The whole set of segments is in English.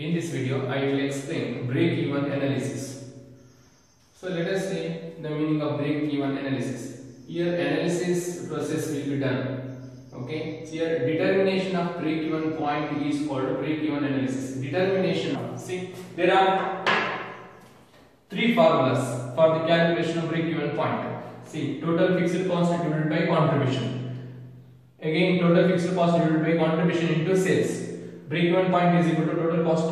In this video, I will explain break-even analysis. So let us see the meaning of break-even analysis. Here, analysis process will be done. Okay. So here, determination of break-even point is called break-even analysis. Determination. See, there are three formulas for the calculation of break-even point. See, total fixed cost divided by contribution. Again, total fixed cost divided by contribution into sales. Break-even point is equal to total cost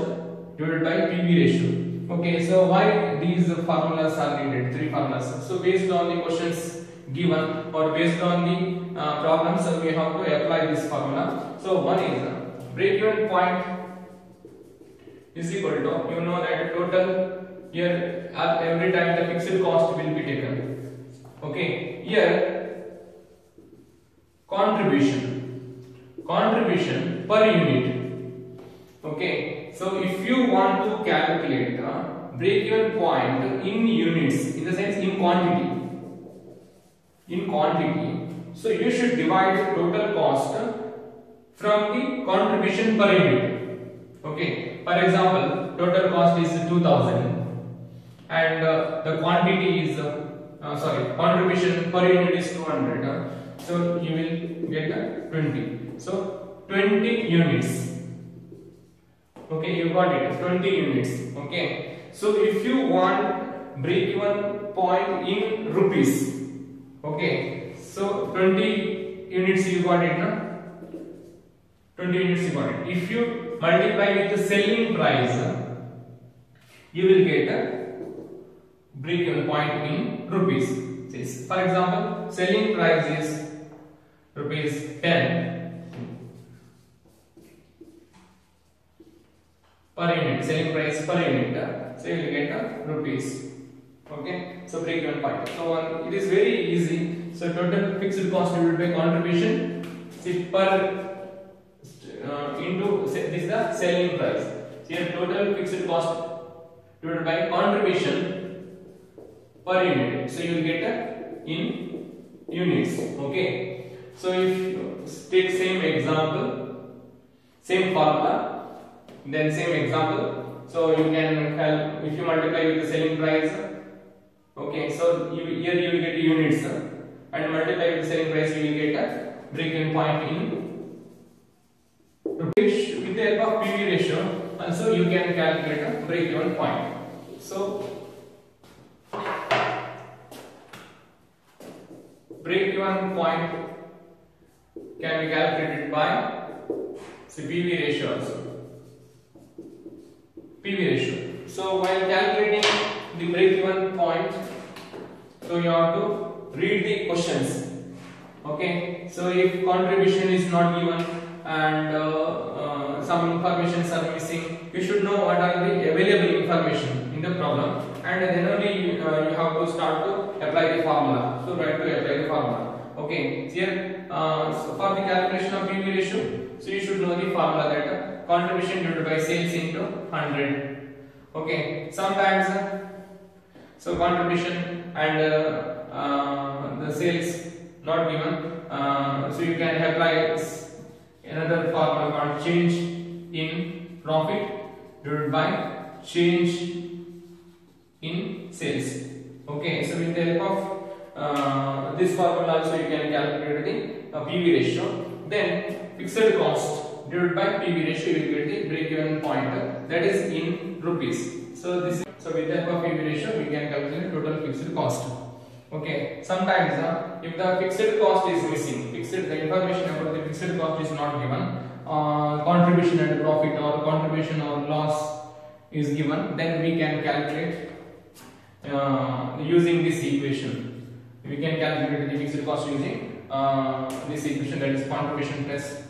divided by PV ratio. Okay, so why these formulas are needed? Three formulas. So based on the questions given or based on the problems, we have to apply this formula. So one is break-even point is equal to, you know that total here every time the fixed cost will be taken. Okay, here contribution per unit. Okay, so if you want to calculate the break-even point in units, in the sense in quantity, so you should divide the total cost from the contribution per unit. Okay, for example, total cost is 2000 and the quantity is contribution per unit is 200. So you will get 20. So 20 units. Okay, you got it, 20 units. Okay, so if you want break-even point in rupees, okay, so 20 units you got it, no? 20 units you got it. If you multiply with the selling price, you will get a break-even point in rupees. For example, selling price is rupees 10 per unit, selling price per unit, so you will get rupees. Okay, so break-even point. So it is very easy. So total fixed cost divided by contribution, see, per into this is the selling price. So here total fixed cost divided by contribution per unit. So you will get in units. Okay. So if you take same example, same formula, then same example, so you can help if you multiply with the selling price. Okay, so here you will get units and multiply with the selling price, you will get a break-even point in rupees. With the help of PV ratio, also you can calculate a break-even point. So break-even point can be calculated by PV ratio also. PV ratio. So while calculating the break-even point, so you have to read the questions. Okay. So if contribution is not given and some informations are missing, you should know what are the available information in the problem, and then only you have to start to apply the formula. So try to apply the formula. Okay. Here so for the calculation of PV ratio, so you should know the formula that contribution divided by sales into 100. Okay, sometimes so contribution and the sales not given, so you can apply another formula called change in profit divided by change in sales. Okay, so with the help of this formula also you can calculate the PV ratio. Then fixed cost divided by PV ratio, you will get the break-even point, that is in rupees. So with the help of PV ratio we can calculate total fixed cost. Okay, sometimes if the fixed cost is missing, the information about the fixed cost is not given, contribution and profit or contribution or loss is given, then we can calculate using this equation. We can calculate the fixed cost using this equation, that is contribution plus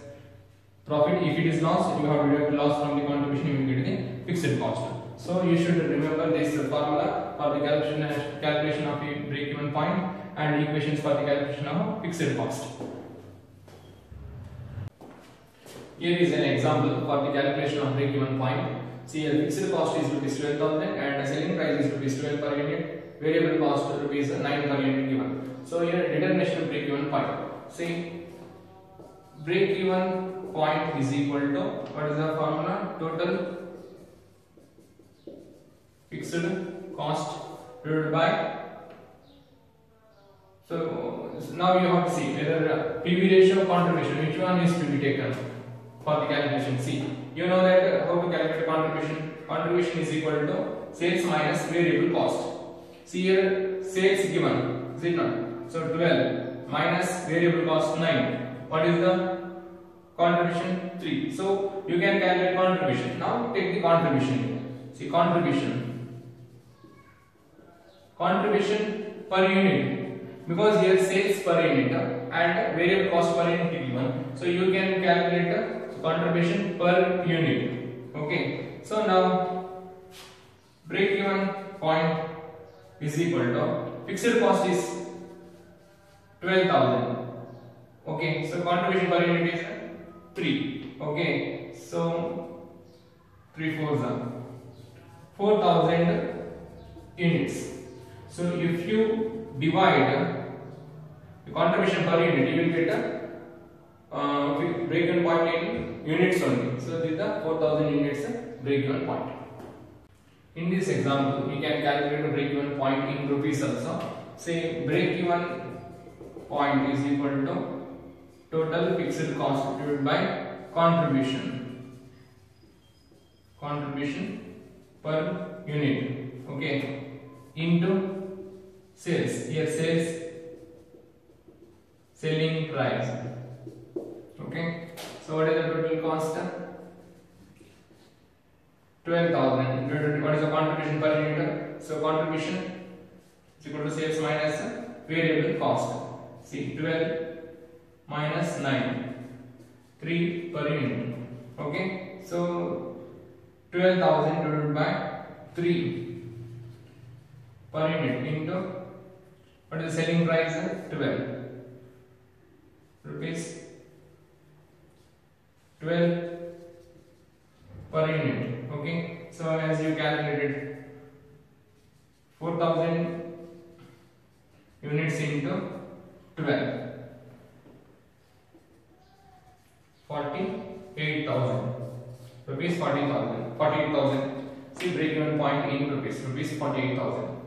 profit. If it is loss, you have to deduct loss from the contribution, you will get the fixed cost. So you should remember this formula for the calculation of the break-even point and equations for the calculation of fixed cost. Here is an example for the calculation of break-even point. See, the fixed cost is rupees 12,000 and the selling price is rupees 12 per unit. Variable cost rupees 9 per unit given. So here determination of break-even point. See, break-even point is equal to, what is the formula? Total fixed cost divided by. So now you have to see whether PV ratio or contribution, which one is to be taken for the calculation. See, you know that how to calculate contribution. Contribution is equal to sales minus variable cost. See here, sales given, is it not? So 12 minus variable cost 9. What is the contribution? 3. So you can calculate contribution. Now take the contribution. See, contribution per unit. Because here sales per unit and variable cost per unit given, so you can calculate the contribution per unit. Okay, so now break even point is equal to fixed cost is 12,000. Okay, so contribution per unit is 3. Okay, so 3 4s are 4,000 units. So if you divide the contribution per unit, you will get a break-even point in units only. So this is the 4,000 units break-even point. In this example, we can calculate the break-even point in rupees also. Say break-even point is equal to total fixed cost divided by contribution per unit. Okay, into sales. Here sales selling price. Okay, so what is the total cost? 12,000. What is the contribution per unit? So contribution is equal to sales minus variable cost. See, 12 minus 9, 3 per unit. Okay, so 12,000 divided by 3 per unit into what is the selling price? 12 rupees. 12 per unit. Okay, so as you calculated 4,000 units into 12, 48,000 rupees. 48,000. See, break even point in rupees 48,000.